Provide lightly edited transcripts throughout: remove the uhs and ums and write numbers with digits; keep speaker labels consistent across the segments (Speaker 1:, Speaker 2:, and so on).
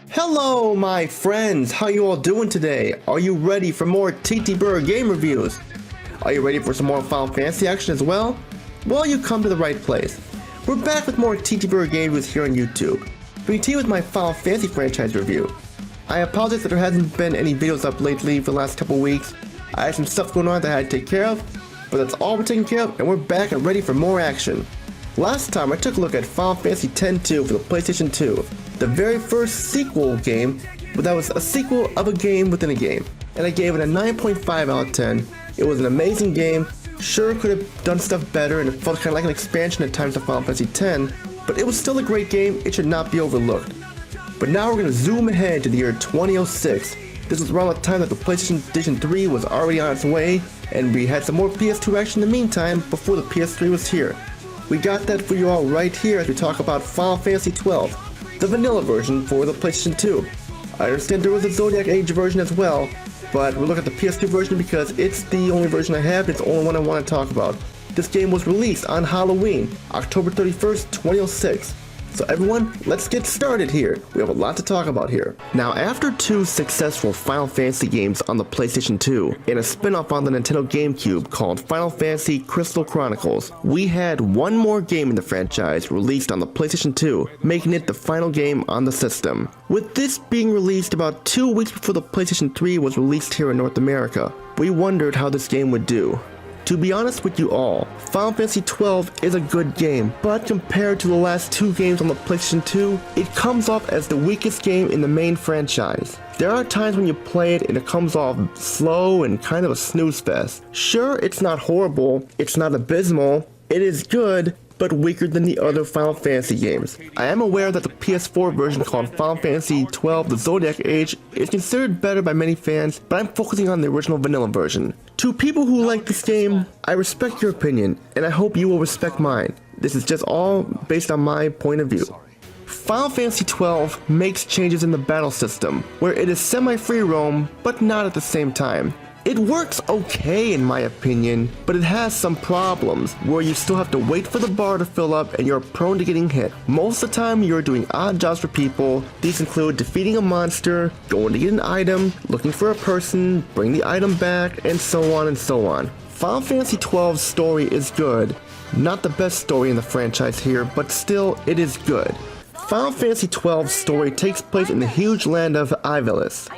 Speaker 1: Hello my friends, how you all doing today? Are you ready for more TTBurger game reviews? Are you ready for some more Final Fantasy action as well? Well, you come to the right place. We're back with more TTBurger game reviews here on YouTube. We continue with my Final Fantasy franchise review. I apologize that there hasn't been any videos up lately for the last couple weeks. I had some stuff going on that I had to take care of, but that's all we're taking care of and we're back and ready for more action. Last time I took a look at Final Fantasy X-2 for the PlayStation 2. The very first sequel game, but that was a sequel of a game within a game. And I gave it a 9.5 out of 10. It was an amazing game, sure could have done stuff better and it felt kind of like an expansion at times of Final Fantasy X, but it was still a great game, it should not be overlooked. But now we're going to zoom ahead to the year 2006. This was around the time that the PlayStation Edition 3 was already on its way, and we had some more PS2 action in the meantime before the PS3 was here. We got that for you all right here as we talk about Final Fantasy XII. The vanilla version for the PlayStation 2. I understand there was a Zodiac Age version as well, but we'll look at the PS2 version because it's the only version I have, it's the only one I want to talk about. This game was released on Halloween, October 31st, 2006. So everyone, let's get started here. We have a lot to talk about here. Now, after two successful Final Fantasy games on the PlayStation 2 and a spin-off on the Nintendo GameCube called Final Fantasy Crystal Chronicles, we had one more game in the franchise released on the PlayStation 2, making it the final game on the system. With this being released about 2 weeks before the PlayStation 3 was released here in North America, we wondered how this game would do. To be honest with you all, Final Fantasy XII is a good game, but compared to the last two games on the PlayStation 2, it comes off as the weakest game in the main franchise. There are times when you play it and it comes off slow and kind of a snooze fest. Sure, it's not horrible, it's not abysmal, it is good, but weaker than the other Final Fantasy games. I am aware that the PS4 version called Final Fantasy XII The Zodiac Age is considered better by many fans, but I'm focusing on the original vanilla version. To people who like this game, I respect your opinion, and I hope you will respect mine. This is just all based on my point of view. Final Fantasy XII makes changes in the battle system, where it is semi-free roam, but not at the same time. It works okay in my opinion, but it has some problems, where you still have to wait for the bar to fill up and you're prone to getting hit. Most of the time you're doing odd jobs for people. These include defeating a monster, going to get an item, looking for a person, bring the item back, and so on and so on. Final Fantasy XII's story is good. Not the best story in the franchise here, but still it is good. Final Fantasy XII's story takes place in the huge land of Ivalice.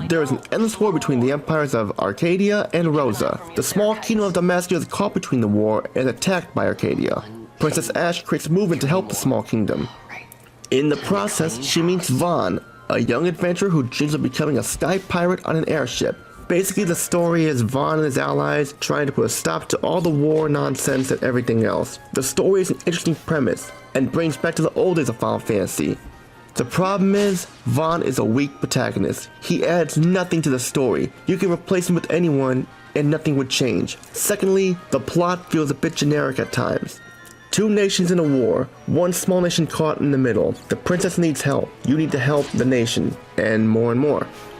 Speaker 1: There is an endless war between the empires of Arcadia and Rosa. The small kingdom of Damacia is caught between the war and attacked by Arcadia. Princess Ash creates a movement to help the small kingdom. In the process, she meets Vaughn, a young adventurer who dreams of becoming a sky pirate on an airship. Basically, the story is Vaughn and his allies trying to put a stop to all the war nonsense and everything else. The story is an interesting premise and brings back to the old days of Final Fantasy. The problem is, Vaughn is a weak protagonist. He adds nothing to the story. You can replace him with anyone and nothing would change. Secondly, the plot feels a bit generic at times. Two nations in a war, one small nation caught in the middle. The princess needs help. You need to help the nation, and more.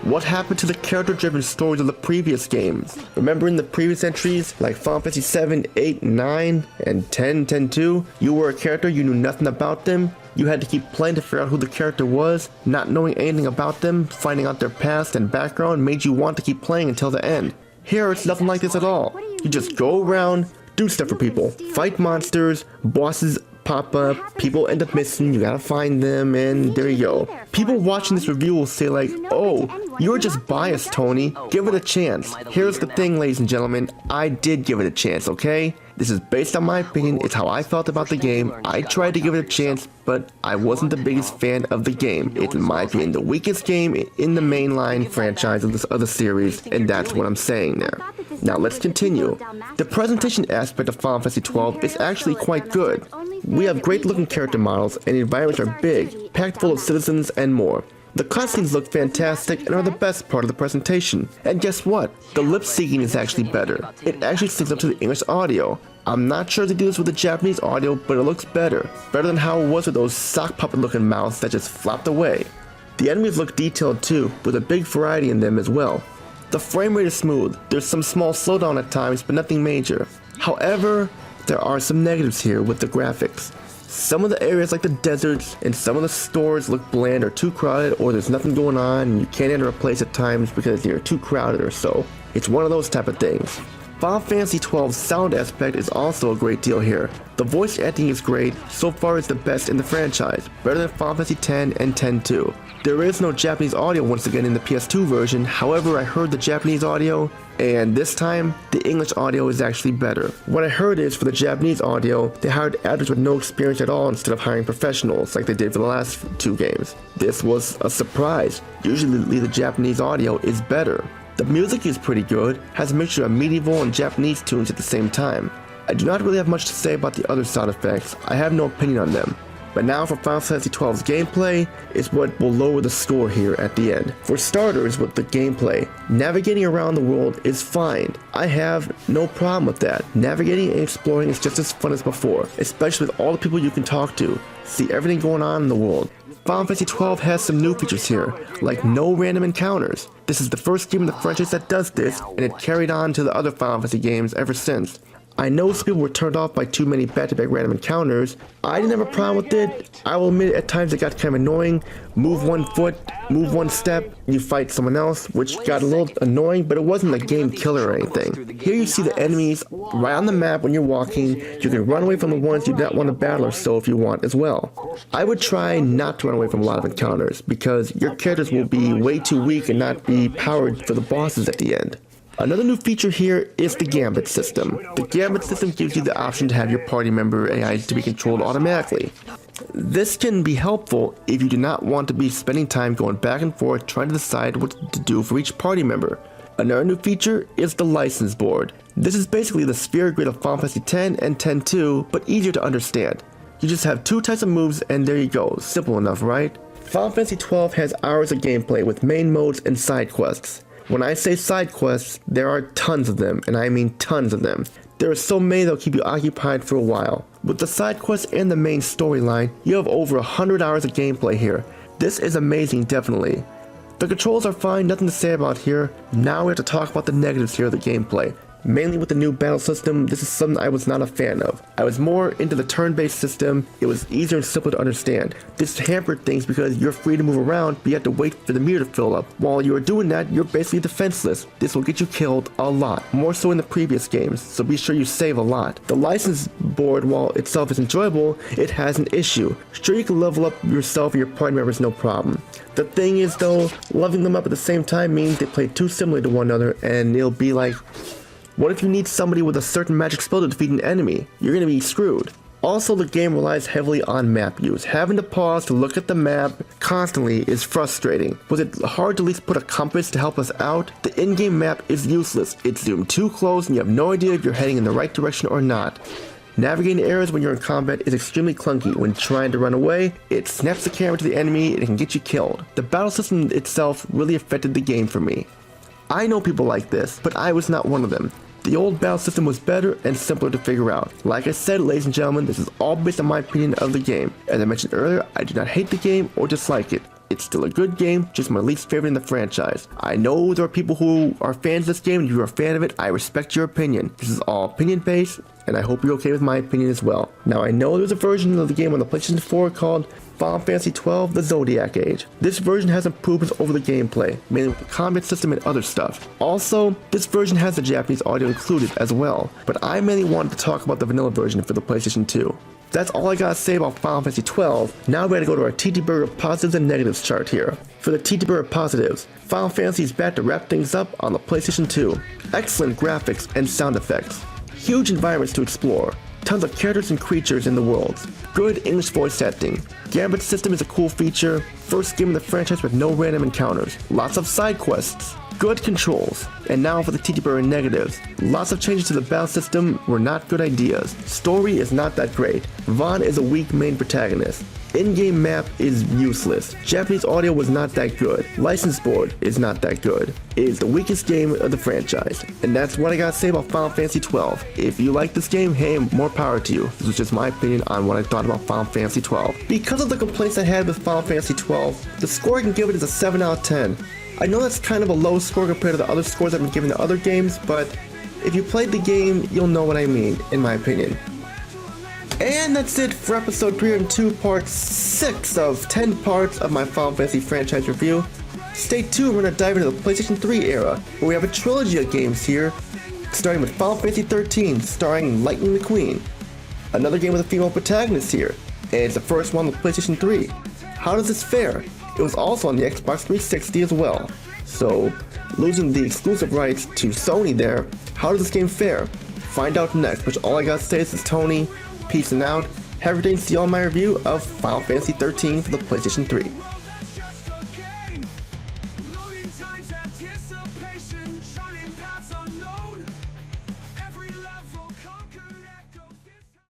Speaker 1: What happened to the character-driven stories of the previous games? Remember in the previous entries, like Final Fantasy VII, 8, 9, and 10, 10-2, you were a character, you knew nothing about them. You had to keep playing to figure out who the character was. Not knowing anything about them, finding out their past and background made you want to keep playing until the end. Here it's nothing like this at all. You just go around, do stuff for people, fight monsters, bosses pop up, people end up missing, you gotta find them, and there you go. People watching this review will say like, oh, you're just biased, Tony. Give it a chance. Here's the thing, ladies and gentlemen, I did give it a chance, okay? This is based on my opinion, it's how I felt about the game. I tried to give it a chance, but I wasn't the biggest fan of the game. It's in my opinion the weakest game in the mainline franchise of this other series, and that's what I'm saying there. Now let's continue. The presentation aspect of Final Fantasy XII is actually quite good. We have great looking character models and the environments are big, packed full of citizens and more. The cutscenes look fantastic and are the best part of the presentation. And guess what? The lip syncing is actually better. It actually syncs up to the English audio. I'm not sure they do this with the Japanese audio, but it looks better. Better than how it was with those sock puppet looking mouths that just flopped away. The enemies look detailed too, with a big variety in them as well. The frame rate is smooth. There's some small slowdown at times, but nothing major. However, the there are some negatives here with the graphics. Some of the areas like the deserts and some of the stores look bland or too crowded, or there's nothing going on and you can't enter a place at times because you're too crowded or so. It's one of those type of things. Final Fantasy XII's sound aspect is also a great deal here. The voice acting is great, so far it's the best in the franchise, better than Final Fantasy X and X-2. There is no Japanese audio once again in the PS2 version, however I heard the Japanese audio, and this time, the English audio is actually better. What I heard is for the Japanese audio, they hired actors with no experience at all instead of hiring professionals like they did for the last 2 games. This was a surprise. Usually the Japanese audio is better. The music is pretty good, has a mixture of medieval and Japanese tunes at the same time. I do not really have much to say about the other sound effects, I have no opinion on them. But now for Final Fantasy XII's gameplay is what will lower the score here at the end. For starters, with the gameplay, navigating around the world is fine. I have no problem with that. Navigating and exploring is just as fun as before, especially with all the people you can talk to, see everything going on in the world. Final Fantasy XII has some new features here, like no random encounters. This is the first game in the franchise that does this, and it carried on to the other Final Fantasy games ever since. I know some people were turned off by too many back-to-back random encounters. I didn't have a problem with it. I will admit at times it got kind of annoying. Move one foot, move one step, and you fight someone else, which got a little annoying, but it wasn't a game killer or anything. Here you see the enemies right on the map when you're walking. You can run away from the ones you don't want to battle or so if you want as well. I would try not to run away from a lot of encounters because your characters will be way too weak and not be powered for the bosses at the end. Another new feature here is the Gambit system. The Gambit system gives you the option to have your party member AI to be controlled automatically. This can be helpful if you do not want to be spending time going back and forth trying to decide what to do for each party member. Another new feature is the license board. This is basically the sphere grid of Final Fantasy X and X-2, but easier to understand. You just have 2 types of moves and there you go. Simple enough, right? Final Fantasy XII has hours of gameplay with main modes and side quests. When I say side quests, there are tons of them, and I mean tons of them. There are so many that'll keep you occupied for a while. With the side quests and the main storyline, you have over 100 hours of gameplay here. This is amazing, definitely. The controls are fine, nothing to say about here. Now we have to talk about the negatives here of the gameplay. Mainly with the new battle system, this is something I was not a fan of. I was more into the turn-based system. It was easier and simpler to understand. This hampered things because you're free to move around, but you have to wait for the meter to fill up. While you're doing that, you're basically defenseless. This will get you killed a lot, more so in the previous games, so be sure you save a lot. The license board, while itself is enjoyable, it has an issue. Sure, you can level up yourself and your party members no problem. The thing is though, leveling them up at the same time means they play too similar to one another, and it'll be like, what if you need somebody with a certain magic spell to defeat an enemy? You're gonna be screwed. Also, the game relies heavily on map use. Having to pause to look at the map constantly is frustrating. Was it hard to at least put a compass to help us out? The in-game map is useless. It's zoomed too close and you have no idea if you're heading in the right direction or not. Navigating areas when you're in combat is extremely clunky. When trying to run away, it snaps the camera to the enemy and it can get you killed. The battle system itself really affected the game for me. I know people like this, but I was not one of them. The old battle system was better and simpler to figure out. Like I said, ladies and gentlemen, this is all based on my opinion of the game. As I mentioned earlier, I do not hate the game or dislike it. It's still a good game, just my least favorite in the franchise. I know there are people who are fans of this game, and if you're a fan of it, I respect your opinion. This is all opinion based, and I hope you're okay with my opinion as well. Now I know there's a version of the game on the PlayStation 4 called Final Fantasy XII The Zodiac Age. This version has improvements over the gameplay, mainly with the combat system and other stuff. Also, this version has the Japanese audio included as well, but I mainly wanted to talk about the vanilla version for the PlayStation 2. That's all I gotta say about Final Fantasy XII. Now we're gonna go to our TTBurger positives and negatives chart here. For the TTBurger positives, Final Fantasy is back to wrap things up on the PlayStation 2. Excellent graphics and sound effects. Huge environments to explore. Tons of characters and creatures in the worlds. Good English voice acting. Gambit system is a cool feature. First game in the franchise with no random encounters. Lots of side quests. Good controls. And now for the TTBurger negatives. Lots of changes to the battle system were not good ideas. Story is not that great. Vaughn is a weak main protagonist. In-game map is useless. Japanese audio was not that good. License board is not that good. It is the weakest game of the franchise. And that's what I gotta say about Final Fantasy XII. If you like this game, hey, more power to you. This was just my opinion on what I thought about Final Fantasy XII. Because of the complaints I had with Final Fantasy XII, the score I can give it is a 7 out of 10. I know that's kind of a low score compared to the other scores I've been giving to other games, but if you played the game, you'll know what I mean, in my opinion. And that's it for episode 302, part 6 of 10 parts of my Final Fantasy franchise review. Stay tuned, we're going to dive into the PlayStation 3 era, where we have a trilogy of games here, starting with Final Fantasy XIII, starring Lightning McQueen. Another game with a female protagonist here, and it's the first one with PlayStation 3. How does this fare? It was also on the Xbox 360 as well. So, losing the exclusive rights to Sony there, how does this game fare? Find out next, which all I gotta say is Tony, peace and out. Have a great day and see you on my review of Final Fantasy XIII for the PlayStation 3.